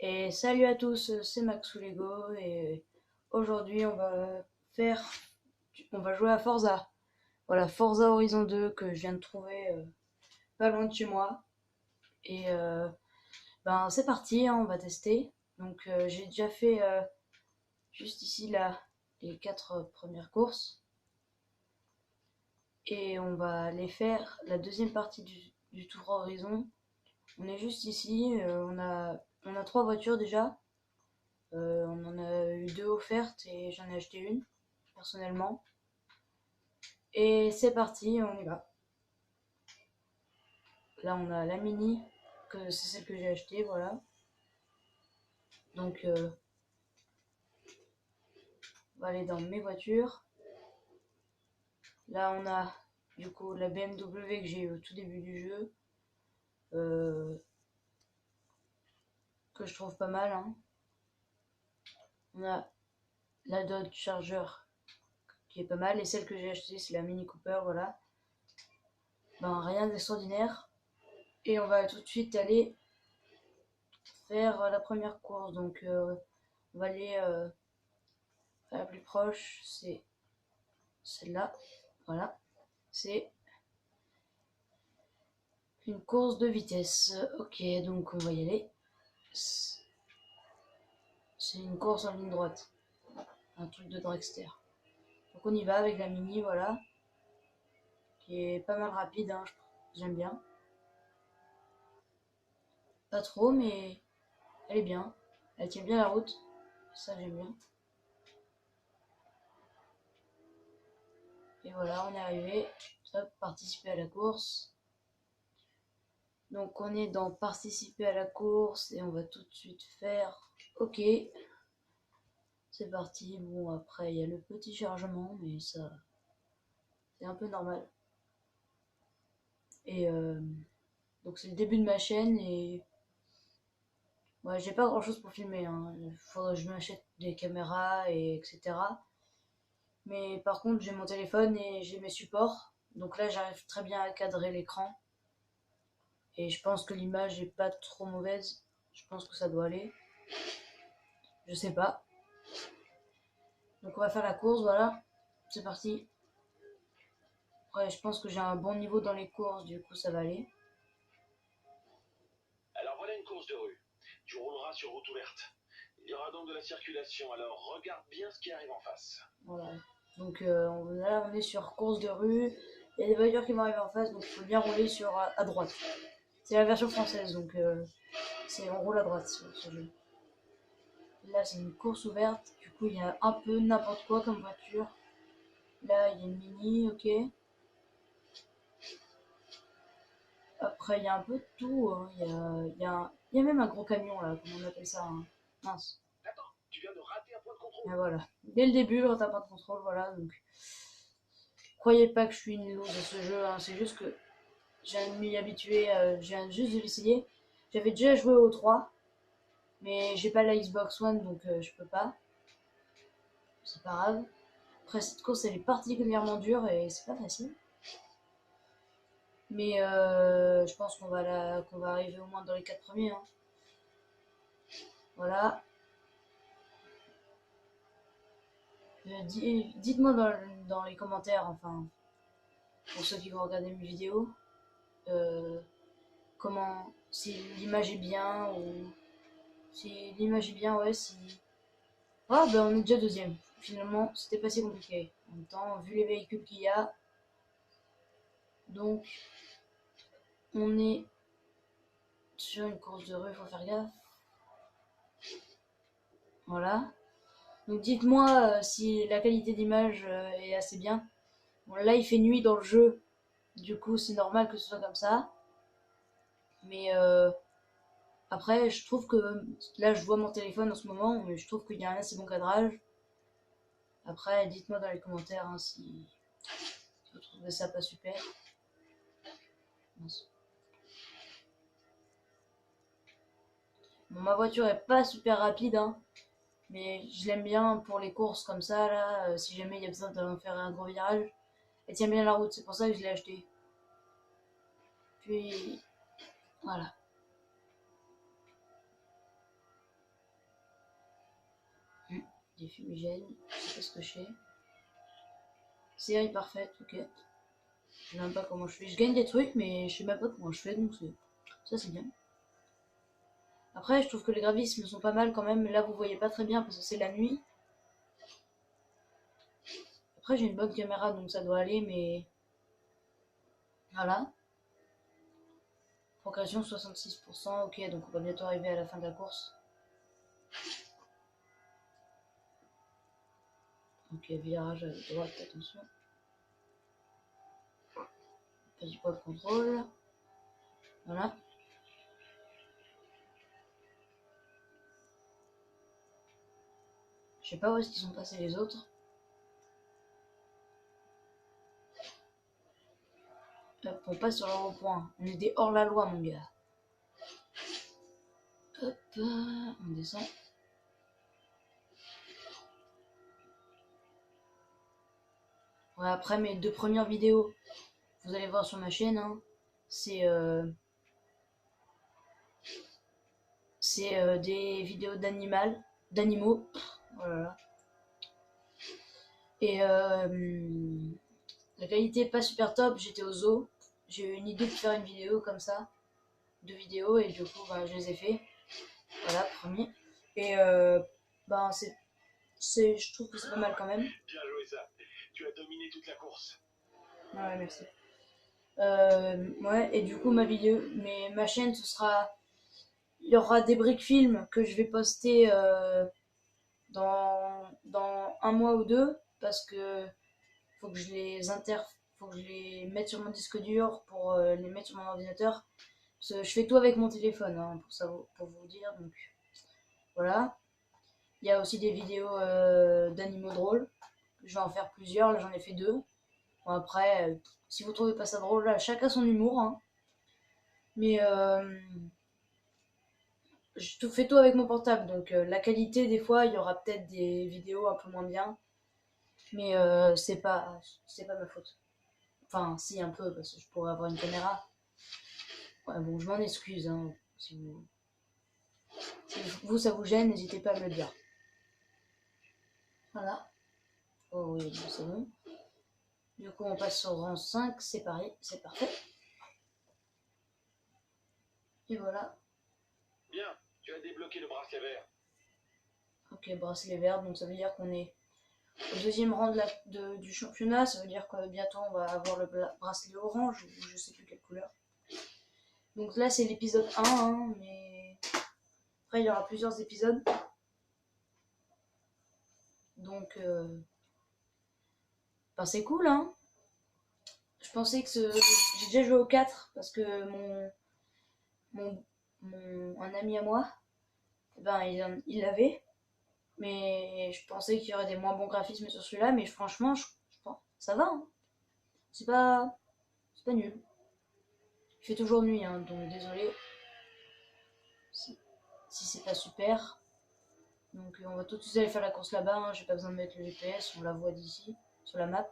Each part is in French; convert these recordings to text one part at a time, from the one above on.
Et salut à tous, c'est Max ou Lego et aujourd'hui faire, on va jouer à Forza. Voilà, Forza Horizon 2 que je viens de trouver pas loin de chez moi. Et c'est parti, hein, on va tester. Donc j'ai déjà fait juste ici là les 4 premières courses et on va aller faire la deuxième partie du Tour Horizon. On est juste ici, on a 3 voitures déjà. On en a eu 2 offertes et j'en ai acheté une, personnellement. Et c'est parti, on y va. Là, on a la Mini, que c'est celle que j'ai achetée, voilà. Donc, on va aller dans mes voitures. Là, on a du coup la BMW que j'ai eu au tout début du jeu, euh, que je trouve pas mal, hein. On a la Dodge Charger qui est pas mal, et celle que j'ai achetée, c'est la Mini Cooper, voilà. Rien d'extraordinaire. Et on va tout de suite aller faire la première course. Donc, on va aller à la plus proche, c'est celle-là. Voilà. C'est une course de vitesse. Ok, donc on va y aller. C'est une course en ligne droite. Un truc de dragster. Donc on y va avec la Mini, voilà. Qui est pas mal rapide, hein. J'aime bien. Pas trop, mais elle est bien. Elle tient bien la route. Ça, j'aime bien. Et voilà, on est arrivé. Hop, participer à la course. Donc on est dans participer à la course et on va tout de suite faire OK. C'est parti. Bon, après il y a le petit chargement, mais ça c'est un peu normal. Et donc c'est le début de ma chaîne et ouais, j'ai pas grand chose pour filmer, hein. Il faudrait que je m'achète des caméras et etc. Mais par contre j'ai mon téléphone et j'ai mes supports. Donc là j'arrive très bien à cadrer l'écran. Et je pense que l'image est pas trop mauvaise. Je pense que ça doit aller. Je sais pas. Donc on va faire la course, voilà. C'est parti. Ouais, je pense que j'ai un bon niveau dans les courses, du coup ça va aller. Alors voilà une course de rue. Tu rouleras sur route ouverte. Il y aura donc de la circulation, alors regarde bien ce qui arrive en face. Voilà. Donc là on est sur course de rue. Il y a des voitures qui vont arriver en face, donc il faut bien rouler sur à droite. C'est la version française, donc on roule à droite sur ce jeu. Là c'est une course ouverte, du coup il y a un peu n'importe quoi comme voiture. Là il y a une Mini, ok. Après il y a un peu de tout, hein. Il y a même un gros camion là, comment on appelle ça, hein. Mince. Attends, tu viens de rater un point de contrôle. Et voilà. Dès le début, on tape pas de contrôle, voilà. Donc, croyez pas que je suis une loose à ce jeu, hein. C'est juste que j'ai à m'y habituer, je viens juste de l'essayer. J'avais déjà joué au 3, mais j'ai pas la Xbox One, donc je peux pas. C'est pas grave. Après, cette course, elle est particulièrement dure et c'est pas facile. Mais je pense qu'on va arriver au moins dans les 4 premiers, hein. Voilà. Dites-moi dans les commentaires, enfin, pour ceux qui vont regarder mes vidéos, euh, si l'image est bien ou si l'image est bien, ouais, si. Ah, on est déjà deuxième. Finalement, c'était pas si compliqué. En même temps, vu les véhicules qu'il y a, donc on est sur une course de rue, faut faire gaffe. Voilà. Donc dites-moi si la qualité d'image est assez bien. Bon, là, il fait nuit dans le jeu, du coup, c'est normal que ce soit comme ça. Mais après, je trouve que là, je vois mon téléphone en ce moment, mais je trouve qu'il y a un assez bon cadrage. Après, dites-moi dans les commentaires, hein, si vous trouvez ça pas super. Bon, ma voiture est pas super rapide, hein, mais je l'aime bien pour les courses comme ça, là, si jamais il y a besoin de faire un gros virage. Elle tient bien la route, c'est pour ça que je l'ai achetée. Puis, voilà. des fumigènes, je sais pas ce que je fais. Série parfaite, ok. Je sais même pas comment je fais. Je gagne des trucs, mais je sais même pas comment je fais, donc ça c'est bien. Après, je trouve que les graphismes sont pas mal quand même. Là, vous voyez pas très bien parce que c'est la nuit. Après, j'ai une bonne caméra, donc ça doit aller, mais voilà. Progression 66%, ok, donc on va bientôt arriver à la fin de la course. Ok, virage à droite, attention. Petit point de contrôle. Voilà. Je sais pas où est-ce qu'ils sont passés les autres. Hop, on passe sur le rond-point. On était hors la loi, mon gars. Hop, on descend. Ouais, après mes 2 premières vidéos, vous allez voir sur ma chaîne, hein, c'est des vidéos d'animaux. Voilà. Et la qualité est pas super top, j'étais au zoo. J'ai eu une idée de faire une vidéo comme ça, 2 vidéos, et du coup, bah, je les ai fait. Voilà, premier. Et ben, je trouve que c'est pas mal quand même. Bien joué ça. Tu as dominé toute la course. Ouais, merci. Ouais, et du coup, ma chaîne, il y aura des briques films que je vais poster dans un mois ou deux, parce que faut que faut que je les mette sur mon disque dur pour les mettre sur mon ordinateur. Parce que je fais tout avec mon téléphone, hein, pour vous dire. Donc voilà. Il y a aussi des vidéos d'animaux drôles. Je vais en faire plusieurs. Là, j'en ai fait 2. Bon, après, si vous trouvez pas ça drôle, là, chacun son humour. Hein. Mais je fais tout avec mon portable. Donc la qualité, des fois, il y aura peut-être des vidéos un peu moins bien. Mais c'est pas ma faute. Enfin, si, un peu, parce que je pourrais avoir une caméra. Ouais, bon, je m'en excuse. Hein, si vous, ça vous gêne, n'hésitez pas à me le dire. Voilà. Oh oui, bon, c'est bon. Du coup, on passe sur rang 5, c'est pareil, c'est parfait. Et voilà. Bien, tu as débloqué le bracelet vert. Ok, bracelet vert, donc ça veut dire qu'on est au 2e rang du championnat. Ça veut dire que bientôt on va avoir le bracelet orange, ou je sais plus quelle couleur. Donc là, c'est l'épisode 1, hein, mais après, il y aura plusieurs épisodes. Donc, enfin, c'est cool, hein. Je pensais que j'ai déjà joué au 4 parce que mon, un ami à moi, eh ben, il l'avait. Mais je pensais qu'il y aurait des moins bons graphismes sur celui-là, mais franchement, je pense, ça va. Hein. C'est pas, c'est pas nul. Il fait toujours nuit, hein, donc désolé si c'est pas super. Donc on va tout de suite aller faire la course là-bas. Hein. J'ai pas besoin de mettre le GPS, on la voit d'ici, sur la map.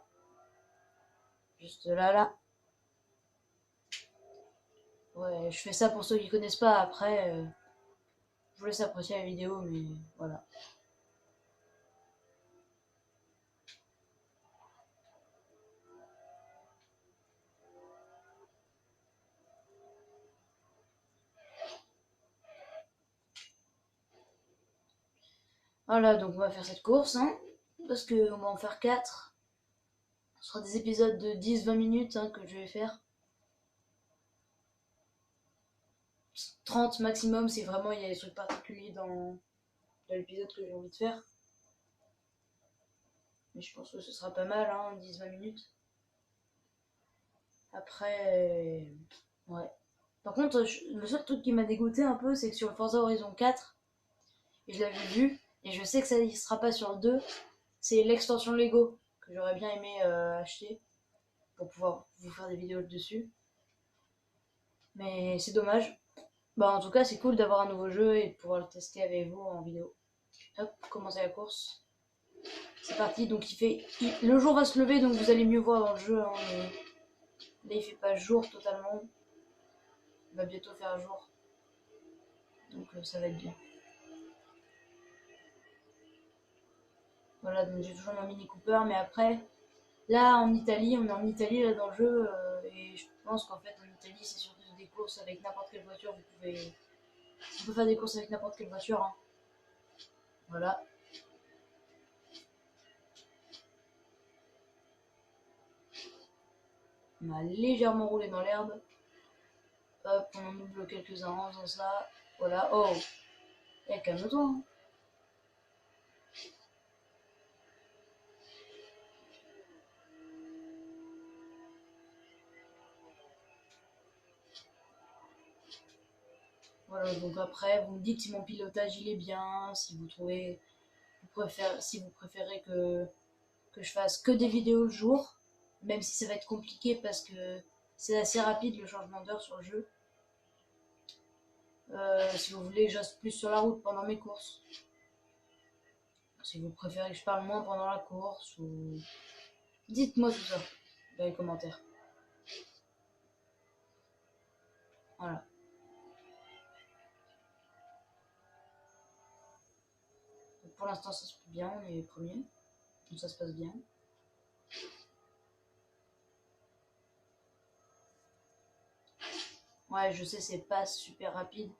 Juste là, là. Ouais, je fais ça pour ceux qui connaissent pas. Après, je vous laisse apprécier la vidéo, mais voilà. Voilà, donc on va faire cette course, hein, parce qu'on va en faire 4. Ce sera des épisodes de 10-20 minutes hein, que je vais faire. 30 maximum si vraiment il y a des trucs particuliers dans l'épisode que j'ai envie de faire. Mais je pense que ce sera pas mal, hein, 10-20 minutes. Après, ouais. Par contre, le seul truc qui m'a dégoûté un peu, c'est que sur le Forza Horizon 4, et je l'avais vu, et je sais que ça ne sera pas sur le 2, c'est l'extension Lego que j'aurais bien aimé acheter pour pouvoir vous faire des vidéos dessus. Mais c'est dommage. Bah, en tout cas, c'est cool d'avoir un nouveau jeu et de pouvoir le tester avec vous en vidéo. Hop, commencer la course. C'est parti, donc le jour va se lever, donc vous allez mieux voir dans le jeu. Hein, mais là, il fait pas jour totalement. Il va bientôt faire jour. Donc ça va être bien. Voilà, donc j'ai toujours ma Mini Cooper, mais après, là en Italie, on est en Italie là dans le jeu, et je pense qu'en fait en Italie c'est surtout des courses avec n'importe quelle voiture, on peut faire des courses avec n'importe quelle voiture, hein. Voilà. On a légèrement roulé dans l'herbe. Hop, on en ouvre quelques-uns en faisant ça. Voilà, oh, eh, calme-toi, hein. Voilà, donc après, vous me dites si mon pilotage il est bien, si vous trouvez, si vous préférez que je fasse que des vidéos le jour, même si ça va être compliqué parce que c'est assez rapide le changement d'heure sur le jeu. Si vous voulez que j'asse plus sur la route pendant mes courses. Si vous préférez que je parle moins pendant la course, ou... Dites-moi tout ça dans les commentaires. Voilà. Donc pour l'instant ça se passe bien, on est les premiers. Donc ça se passe bien. Ouais, je sais, c'est pas super rapide.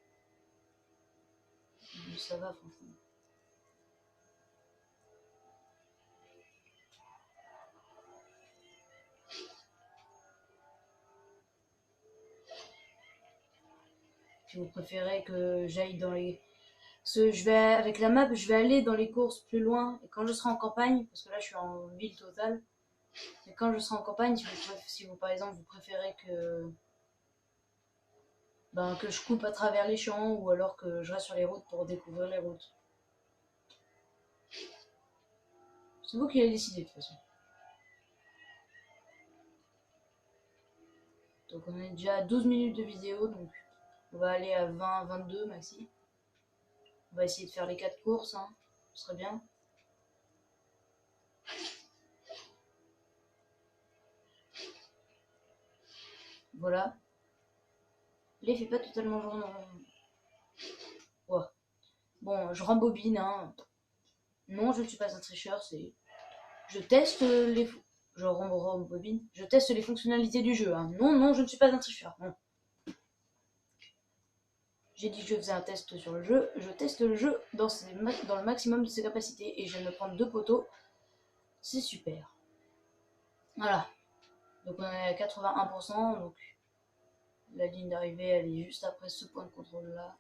Mais ça va, franchement. Si vous préférez que j'aille dans les... Parce que je vais, avec la map, je vais aller dans les courses plus loin. Et quand je serai en campagne, parce que là je suis en ville totale, mais quand je serai en campagne, si vous par exemple vous préférez que je coupe à travers les champs ou alors que je reste sur les routes pour découvrir les routes. C'est vous qui l'avez décidé de toute façon. Donc on est déjà à 12 minutes de vidéo, donc on va aller à 20-22 maxi. On va essayer de faire les 4 courses, hein. Ce serait bien. Voilà. L'effet pas totalement jaune. Ouais. Bon, je rembobine, hein. Non, je ne suis pas un tricheur, c'est... Je teste les... Je rembobine. Je teste les fonctionnalités du jeu, hein. Non, non, je ne suis pas un tricheur, non. J'ai dit que je faisais un test sur le jeu. Je teste le jeu dans le maximum de ses capacités. Et je viens de prendre 2 poteaux. C'est super. Voilà. Donc on est à 81%. Donc la ligne d'arrivée, elle est juste après ce point de contrôle là.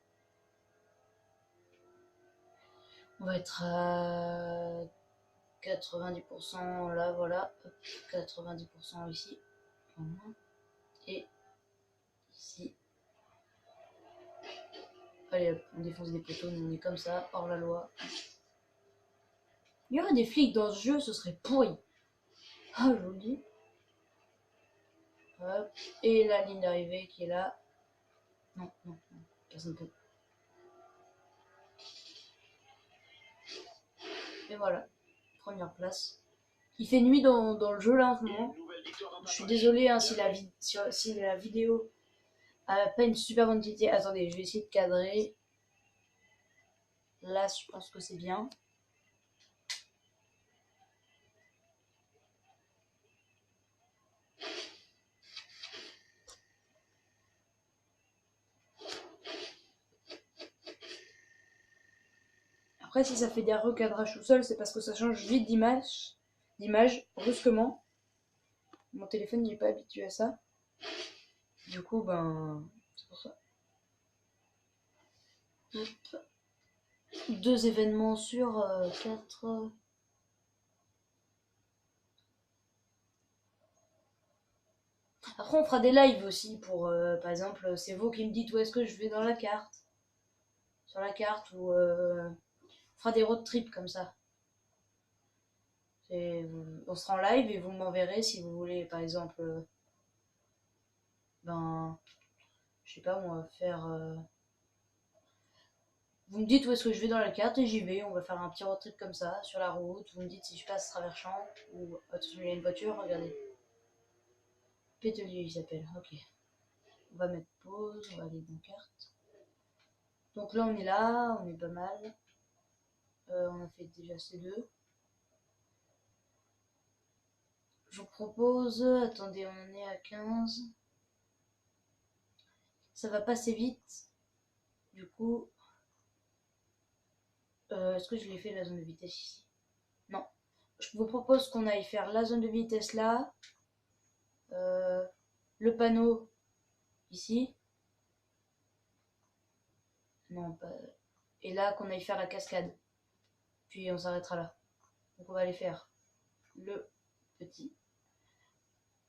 On va être à 90% là, voilà. 90% ici. Et ici. Allez hop, on défonce des poteaux, on est comme ça, hors la loi. Il y aurait des flics dans ce jeu, ce serait pourri. Ah, je vous le dis. Hop. Et la ligne d'arrivée qui est là. Non, non, non, personne ne peut. Et voilà, première place. Il fait nuit dans le jeu là en ce moment. Je suis désolée hein, si la vidéo a pas une super bonne qualité. Attendez, je vais essayer de cadrer. Là, je pense que c'est bien. Après, si ça fait des recadrages tout seul, c'est parce que ça change vite d'image brusquement. Mon téléphone n'est pas habitué à ça. Du coup, ben, c'est pour ça. Hop. 2 événements sur 4. Après, on fera des lives aussi pour, par exemple, c'est vous qui me dites où est-ce que je vais dans la carte. Sur la carte, ou on fera des road trips comme ça. On sera en live et vous m'enverrez si vous voulez, par exemple, ben, je sais pas moi, faire. Vous me dites où est-ce que je vais dans la carte et j'y vais. On va faire un petit road trip comme ça, sur la route. Vous me dites si je passe travers champ ou. Attention, il y a une voiture, regardez. Pételier, il s'appelle, ok. On va mettre pause, on va aller dans carte. Donc là, on est pas mal. On a fait déjà ces deux. je vous propose... Attendez, on en est à 15. Ça va passer vite. Du coup... est-ce que je l'ai fait la zone de vitesse ici? Non. Je vous propose qu'on aille faire la zone de vitesse là. Le panneau ici. Non, pas... Et là, qu'on aille faire la cascade. Puis on s'arrêtera là. Donc on va aller faire le petit...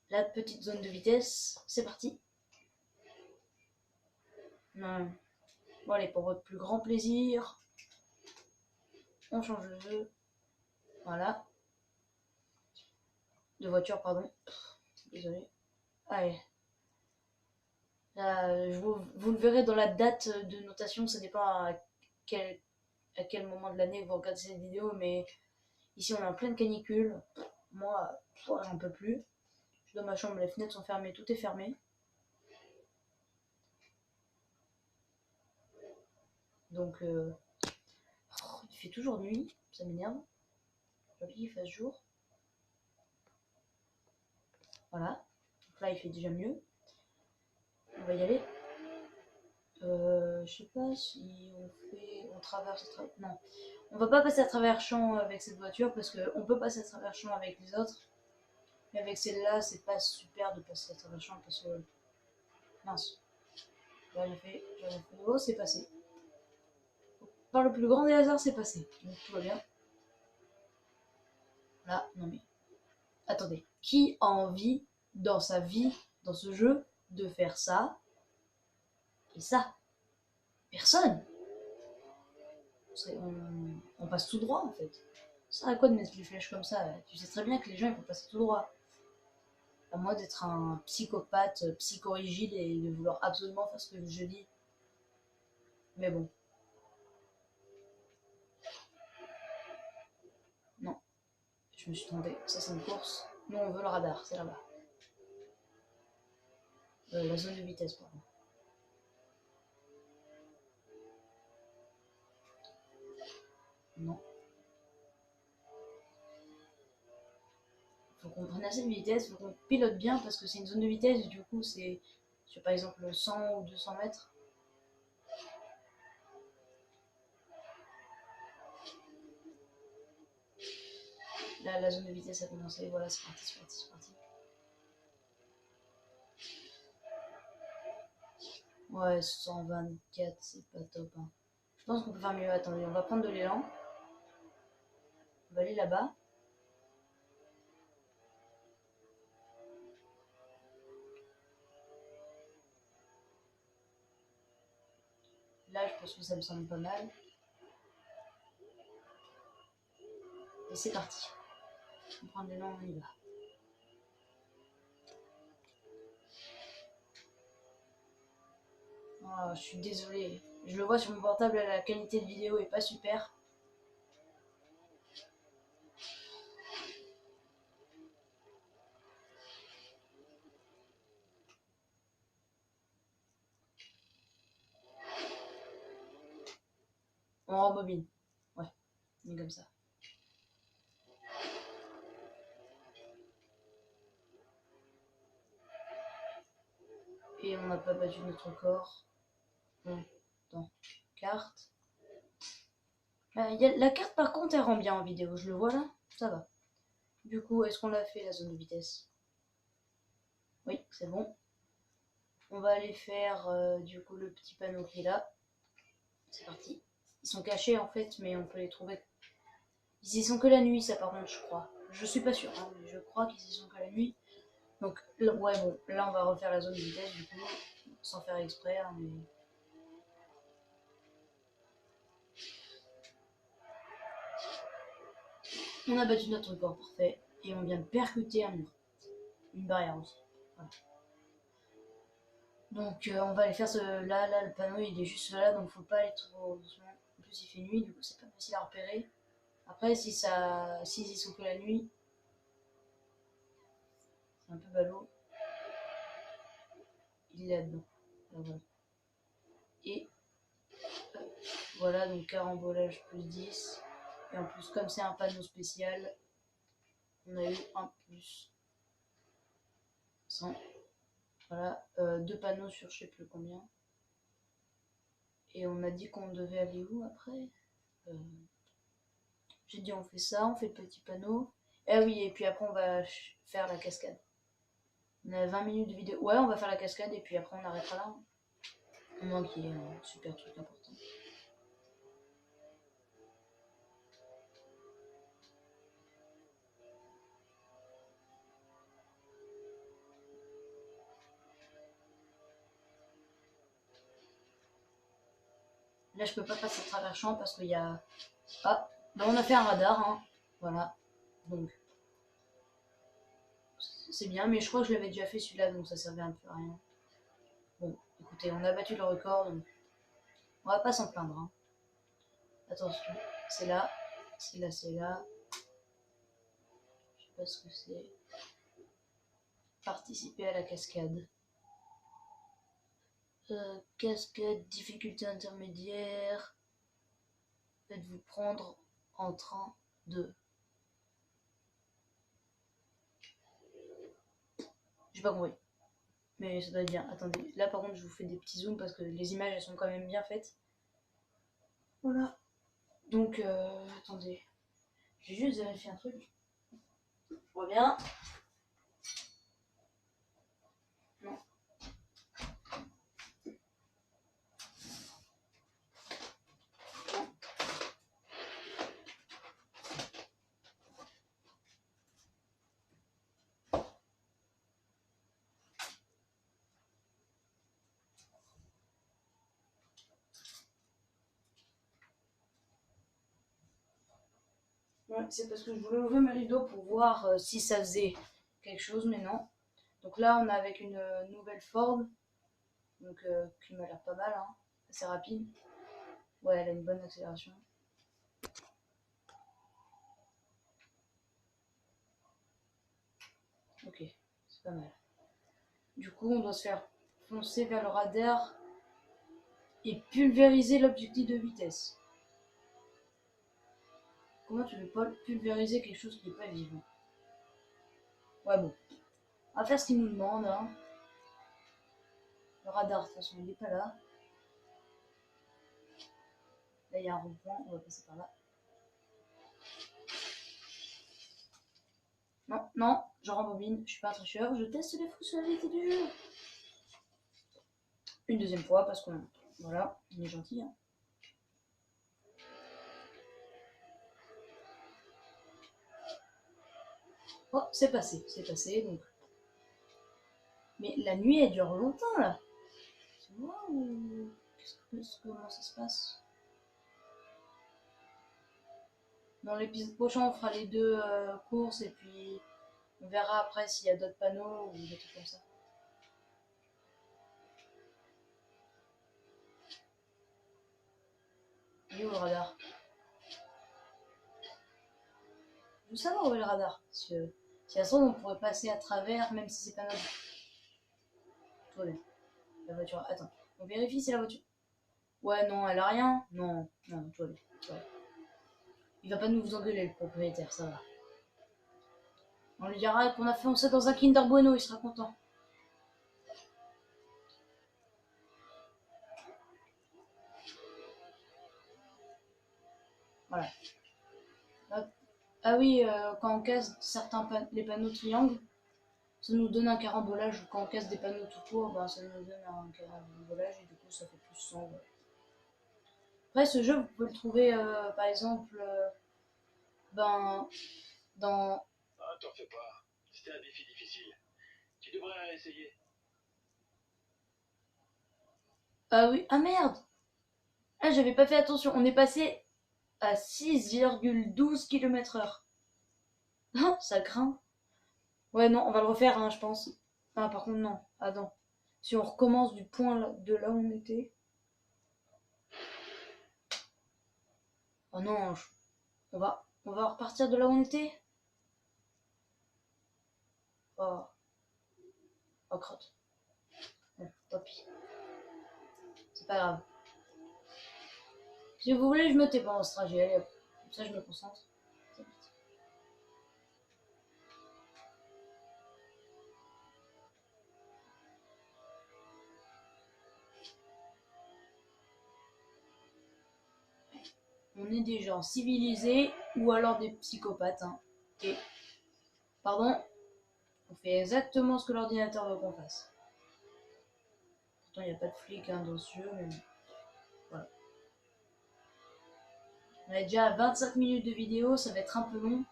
La petite zone de vitesse. C'est parti. Non. Bon allez, pour votre plus grand plaisir, on change de jeu. Voilà. De voiture, pardon. Désolé. Allez. Là, vous le verrez dans la date de notation, ça dépend à quel moment de l'année vous regardez cette vidéo, mais ici on est en pleine canicule. Moi, j'en peux plus. Je suis dans ma chambre, les fenêtres sont fermées, tout est fermé. Donc, il fait toujours nuit, ça m'énerve. J'ai envie qu'il fasse jour. Voilà. Donc là, il fait déjà mieux. On va y aller. Je sais pas si on traverse... Non. On va pas passer à travers champ avec cette voiture parce qu'on peut passer à travers champ avec les autres. Mais avec celle-là, c'est pas super de passer à travers champ parce que... Mince. J'ai rien fait. Oh, c'est passé. Par le plus grand des hasards, c'est passé. Donc tout va bien. Là, non mais... Attendez. Qui a envie, dans sa vie, dans ce jeu, de faire ça et ça? Personne. On passe tout droit, en fait. Ça sert à quoi de mettre des flèches comme ça? Tu sais très bien que les gens, ils vont passer tout droit. À moi d'être un psychopathe, psychorigide et de vouloir absolument faire ce que je dis. Mais bon. Non. Je me suis trompée. Ça, c'est une course. Nous, on veut le radar. C'est là-bas. La zone de vitesse, pardon. Non. Faut qu'on prenne assez de vitesse. Faut qu'on pilote bien parce que c'est une zone de vitesse. Et du coup, c'est sur par exemple 100 ou 200 mètres. Là, la zone de vitesse a commencé. Voilà, c'est parti, c'est parti, c'est parti. Ouais, 124, c'est pas top. Hein. Je pense qu'on peut faire mieux. Attendez, on va prendre de l'élan. On va aller là-bas. Là, je pense que ça me semble pas mal. Et c'est parti. On prend de l'élan, on y va. Oh, je suis désolée. Je le vois sur mon portable, la qualité de vidéo est pas super. On rembobine. Ouais, on est comme ça. Et on n'a pas battu notre corps. Bon, attends. Carte. La carte, par contre, elle rend bien en vidéo. Je le vois là. Ça va. Du coup, est-ce qu'on l'a fait, la zone de vitesse? Oui, c'est bon. On va aller faire, du coup, le petit panneau qui est là. C'est parti. Ils sont cachés, en fait, mais on peut les trouver. Ils y sont que la nuit, ça, par contre, je crois. Je suis pas sûre, hein, mais je crois qu'ils y sont que la nuit. Donc, ouais, bon, là, on va refaire la zone de vitesse, du coup, sans faire exprès, hein, mais... On a battu notre record, parfait. Et on vient de percuter un mur. Une barrière aussi. Voilà. Donc, on va aller faire ce... Là, le panneau, il est juste là, donc faut pas aller trop doucement. En plus, il fait nuit, du coup, c'est pas facile à repérer. Après, s'ils y sont que la nuit, c'est un peu ballot. Il est là-dedans. Là, voilà. Et voilà, donc carambolage plus 10. Et en plus, comme c'est un panneau spécial, on a eu un plus. passant. Voilà, 2 panneaux sur je sais plus combien. Et on a dit qu'on devait aller où après? J'ai dit on fait ça, on fait le petit panneau. Et oui, et puis après on va faire la cascade. On a 20 minutes de vidéo. Ouais, on va faire la cascade et puis après on arrêtera là. À moins qu'il y ait un super truc important. Là, je peux pas passer à travers champ parce qu'il y a... Ah, bah on a fait un radar, hein. Voilà. Donc, c'est bien, mais je crois que je l'avais déjà fait celui-là, donc ça servait un peu à rien. Bon, écoutez, on a battu le record, donc on va pas s'en plaindre. Hein. Attention, c'est là, c'est là, c'est là. Je sais pas ce que c'est. Participer à la cascade. Cascade, difficulté intermédiaire. Faites-vous prendre en train de... J'ai pas compris. Mais ça doit être bien. Attendez, là par contre je vous fais des petits zooms parce que les images elles sont quand même bien faites. Voilà. Donc, attendez. Je vais juste vérifier un truc. Je reviens. Non. Ouais, c'est parce que je voulais ouvrir mes rideaux pour voir si ça faisait quelque chose, mais non. Donc là, on est avec une nouvelle Ford, donc qui m'a l'air pas mal, hein, assez rapide. Ouais, elle a une bonne accélération. Ok, c'est pas mal. Du coup, on doit se faire foncer vers le radar et pulvériser l'objectif de vitesse. Comment tu veux pas pulvériser quelque chose qui n'est pas vivant? Ouais, bon. On va faire ce qu'il nous demande. Hein. Le radar, de toute façon, il n'est pas là. Là, il y a un rond-point, on va passer par là. Non, non, je rembobine, je suis pas un tricheur, je teste les fonctionnalités du jeu. Une deuxième fois, parce qu'on... Voilà, il est gentil. Hein. Oh, c'est passé, donc... Mais la nuit, elle dure longtemps, là. C'est moi ou... Comment ça se passe? Dans l'épisode prochain, on fera les 2 courses, et puis... On verra après s'il y a d'autres panneaux ou des trucs comme ça. Il est où le radar? Je veux savoir où est le radar. Parce que si à ce moment on pourrait passer à travers, même si c'est pas notre. Tout va bien. La voiture. Attends. On vérifie si la voiture. Ouais, non, elle a rien. Non, non, tout va bien. Tout va bien. Il va pas nous engueuler, le propriétaire, ça va. On lui dira qu'on a fait ça dans un Kinder Bueno, il sera content. Voilà. Hop. Ah oui, quand on casse les panneaux triangles, ça nous donne un carambolage. Quand on casse des panneaux tout court, ben, ça nous donne un carambolage et du coup ça fait plus 100. Ouais. Après, ce jeu, vous pouvez le trouver par exemple ben, dans. Ah, t'en fais pas. C'était un défi difficile. Tu devrais essayer. Ah oui, ah merde! Ah, j'avais pas fait attention, on est passé à 6,12 km/h. Ah, ça craint. Ouais, non, on va le refaire, hein, je pense. Ah, par contre, non. Attends. Si on recommence du point de là où on était. Oh non, on va repartir de là où on était. Oh, oh crotte. Bon, tant pis. C'est pas grave. Si vous voulez, je me tais pendant ce trajet. Allez hop. Comme ça, je me concentre. On est des gens civilisés ou alors des psychopathes. Hein. Et, pardon, on fait exactement ce que l'ordinateur veut qu'on fasse. Pourtant, il n'y a pas de flic hein, dans ce jeu, mais voilà. On est déjà à 25 minutes de vidéo, ça va être un peu long.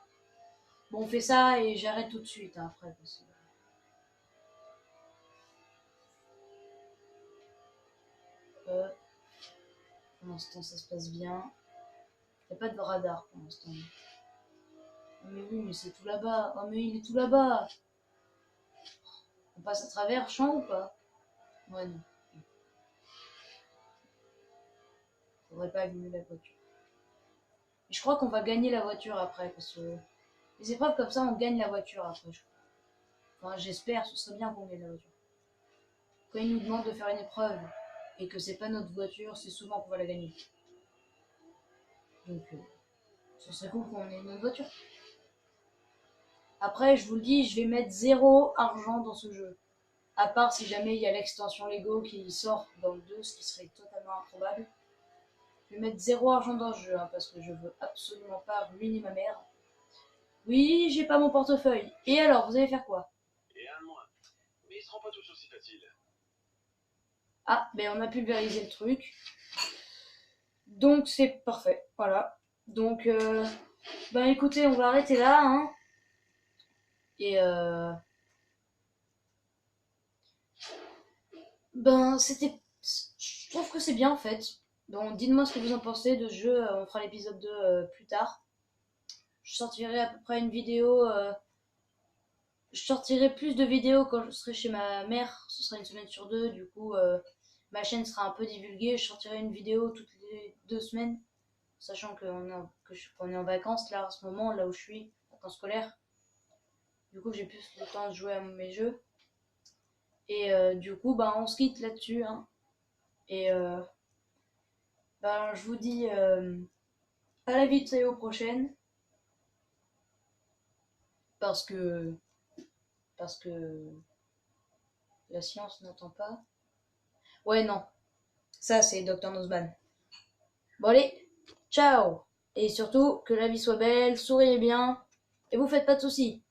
Bon, on fait ça et j'arrête tout de suite hein, après. Parce que... pour l'instant, ça se passe bien. Il n'y a pas de radar pour l'instant. Oh, mais oui, mais c'est tout là-bas. Oh, mais il est tout là-bas. On passe à travers champ ou pas? Ouais, non. Faudrait pas allumer la voiture. Et je crois qu'on va gagner la voiture après, parce que les épreuves comme ça, on gagne la voiture après. Enfin, j'espère, ce serait bien qu'on gagne la voiture. Quand ils nous demandent de faire une épreuve et que c'est pas notre voiture, c'est souvent qu'on va la gagner. Donc, ce serait cool qu'on ait notre voiture. Après, je vous le dis, je vais mettre 0 argent dans ce jeu. À part si jamais il y a l'extension Lego qui sort dans le 2, ce qui serait totalement improbable. Je vais mettre 0 argent dans ce jeu, hein, parce que je veux absolument pas ruiner ma mère. Oui, j'ai pas mon portefeuille. Et alors, vous allez faire quoi? Et un de moins. Mais ils seront pas tous aussi faciles. Ah, ben on a pulvérisé le truc. Donc c'est parfait, voilà. Donc, ben écoutez, on va arrêter là, hein. Et ben c'était... Je trouve que c'est bien en fait. Donc dites-moi ce que vous en pensez de ce jeu, on fera l'épisode 2 plus tard. Je sortirai à peu près une vidéo... je sortirai plus de vidéos quand je serai chez ma mère, ce sera une semaine sur deux, du coup ma chaîne sera un peu divulguée, je sortirai une vidéo toutes les 2 semaines, sachant qu'on est en vacances là en ce moment, là où je suis, vacances scolaires. Du coup j'ai plus le temps de jouer à mes jeux. Et du coup bah on se quitte là-dessus. Hein. Et bah, je vous dis à la vidéo prochaine. Parce que la science n'entend pas. Ouais non, ça c'est Dr Nozman. Bon allez, ciao. Et surtout, que la vie soit belle, souriez bien, et vous faites pas de soucis.